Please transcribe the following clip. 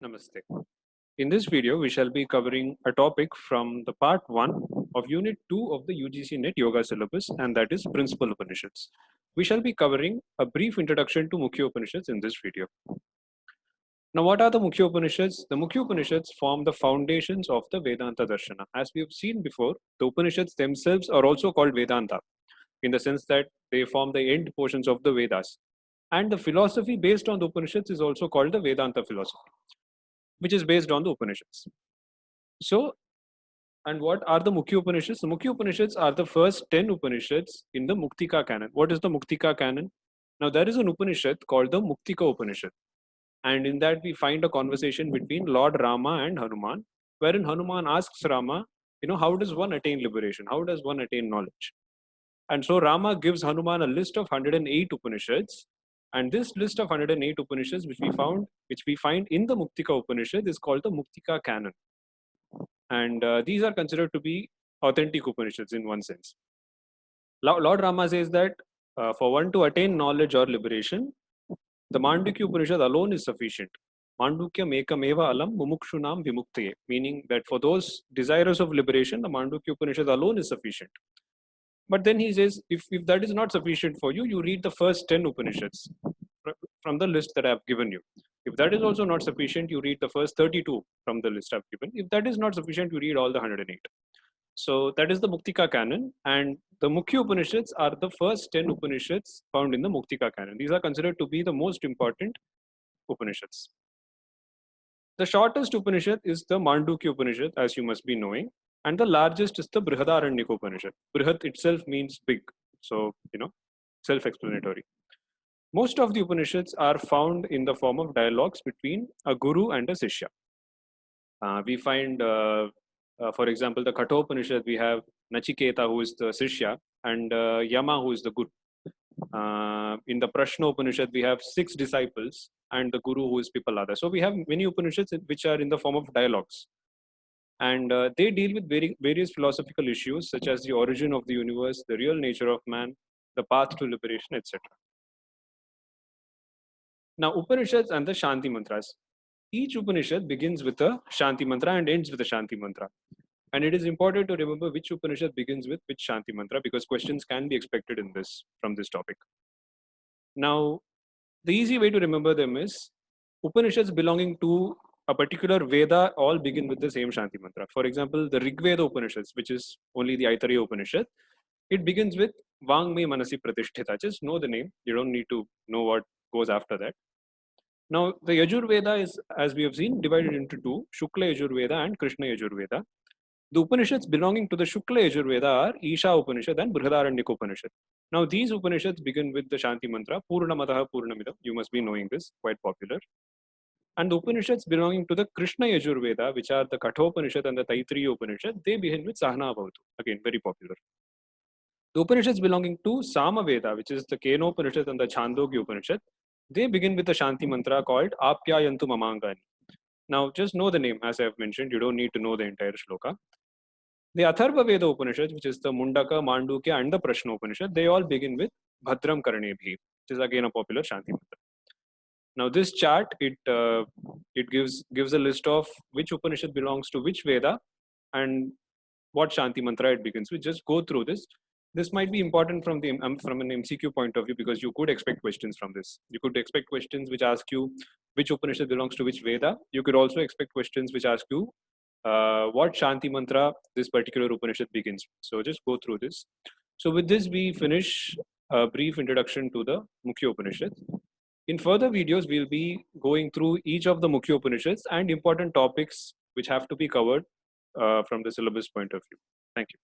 Namaste. In this video, we shall be covering a topic from the part 1 of Unit 2 of the UGC NET Yoga syllabus, and that is Principal Upanishads. We shall be covering a brief introduction to Mukhya Upanishads in this video. Now, what are the Mukhya Upanishads? The Mukhya Upanishads form the foundations of the Vedanta Darshana. As we have seen before, the Upanishads themselves are also called Vedanta, in the sense that they form the end portions of the Vedas. And the philosophy based on the Upanishads is also called the Vedanta philosophy, which is based on the Upanishads. So, and what are the Mukhya Upanishads? The Mukhya Upanishads are the first 10 Upanishads in the Muktika canon. What is the Muktika canon? Now, there is an Upanishad called the Muktika Upanishad. And in that, we find a conversation between Lord Rama and Hanuman, wherein Hanuman asks Rama, how does one attain liberation? How does one attain knowledge? And so Rama gives Hanuman a list of 108 Upanishads. And this list of 108 Upanishads, which we find in the Muktika Upanishad, is called the Muktika canon. And these are considered to be authentic Upanishads in one sense. Lord Rama says that for one to attain knowledge or liberation, the Mandukya Upanishad alone is sufficient. Mandukya mekameva alam mumukshunam vimuktaye, meaning that for those desirous of liberation, the Mandukya Upanishad alone is sufficient. But then he says, if that is not sufficient for you, you read the first 10 Upanishads from the list that I have given you. If that is also not sufficient, you read the first 32 from the list I have given. If that is not sufficient, you read all the 108. So that is the Muktika canon, and the Mukhya Upanishads are the first 10 Upanishads found in the Muktika canon. These are considered to be the most important Upanishads. The shortest Upanishad is the Mandukya Upanishad, as you must be knowing, and the largest is the Brihadaranyaka Upanishad. Brihat itself means big, so self-explanatory. Most of the Upanishads are found in the form of dialogues between a guru and a Sishya. We find for example, the Katha Upanishad, we have Nachiketa, who is the Sishya, and Yama, who is the Guru. In the Prashna Upanishad, we have 6 disciples, and the Guru, who is Pipalada. So we have many Upanishads which are in the form of dialogues. And they deal with various philosophical issues, such as the origin of the universe, the real nature of man, the path to liberation, etc. Now, Upanishads and the Shanti Mantras. Each Upanishad begins with a Shanti Mantra and ends with a Shanti Mantra. And it is important to remember which Upanishad begins with which Shanti Mantra, because questions can be expected from this topic. Now, the easy way to remember them is Upanishads belonging to a particular Veda all begin with the same Shanti Mantra. For example, the Rig Veda Upanishads, which is only the Aitareya Upanishad, it begins with Vang Me Manasi Pratishtita. Just know the name. You don't need to know what goes after that. Now, the Yajurveda is, as we have seen, divided into 2, Shukla Yajurveda and Krishna Yajurveda. The Upanishads belonging to the Shukla Yajurveda are Isha Upanishad and Brihadaranyaka Upanishad. Now, these Upanishads begin with the Shanti Mantra, Purnamadaha Purnamidam. You must be knowing this, quite popular. And the Upanishads belonging to the Krishna Yajurveda, which are the Katha Upanishad and the Taittiriya Upanishad, they begin with Sahana Bhavatu. Again, very popular. The Upanishads belonging to Samaveda, which is the Kena Upanishad and the Chandogya Upanishad, they begin with a Shanti Mantra called Apyayantu Mamangani. Now, just know the name, as I have mentioned. You don't need to know the entire shloka. The Atharva Veda Upanishads, which is the Mundaka, Mandukya, and the Prashna Upanishad, they all begin with Bhadram Karnebhi, which is again a popular Shanti Mantra. Now, this chart, it gives a list of which Upanishad belongs to which Veda and what Shanti Mantra it begins with. Just go through this. This might be important from an MCQ point of view, because you could expect questions from this. You could expect questions which ask you which Upanishad belongs to which Veda. You could also expect questions which ask you what Shanti Mantra this particular Upanishad begins. So just go through this. So with this, we finish a brief introduction to the Mukhya Upanishads. In further videos, we'll be going through each of the Mukhya Upanishads and important topics which have to be covered from the syllabus point of view. Thank you.